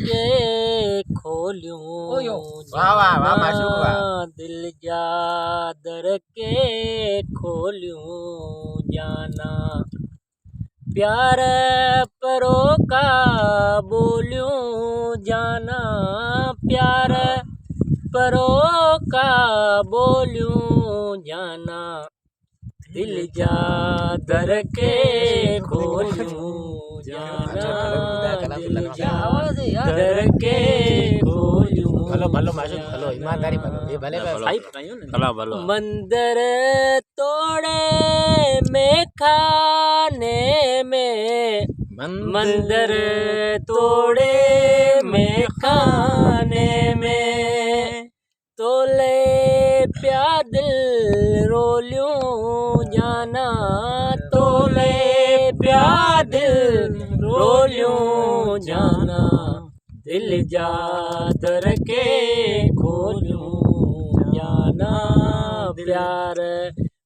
के खोलूं वाह वाह वाह माशूक वाह। दिल जा दर के खोलूं जाना प्यार परो का बोलूं जाना प्यार परो का बोलूं जाना दिल जा दर के खोलूं जाना दिल जा दर के खोलूं भलो भलो माशूक भलो ईमानदारी भलो ये भले सही भलो भलो मंदिर तोड़े में खाने में मंदिर तोड़े में खाने में तोले प्या दिल रोलूं जाना तोले प्या दिल रोलूं जाना दिल जा दर के खोलूं जाना प्यार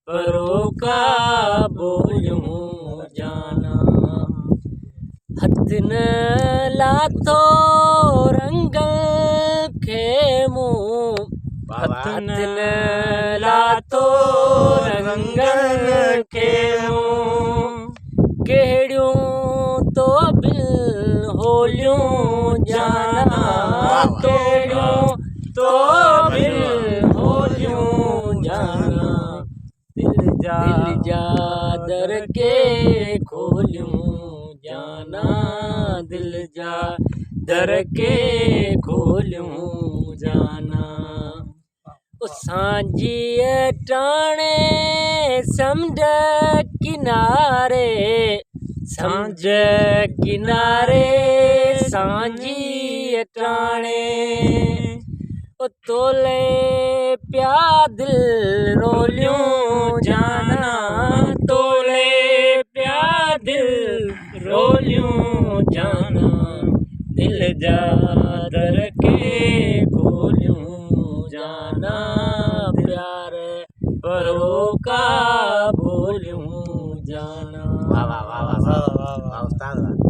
परो का बोलूं जाना हथ न लाथो रंग खेमू हथ न लाथो रंग खेमू केड़ियूं तो बिल होलियूं जाना केड़ियूं तो बिल होलियूं जाना दिल जा दर के खोलूं जाना दिल जा दर के खोलूं जाना सांझी टाणे समुंड किनारे समझ किनारे सांझी टाणे तोले प्या दिल रोलियूं जाना तोले प्या दिल रोलियूं जाना दिल जा दर के खोलूं जाना प्यार परो का बोलूं जाना वाह वाह वाह वाह वाह उस्ताद।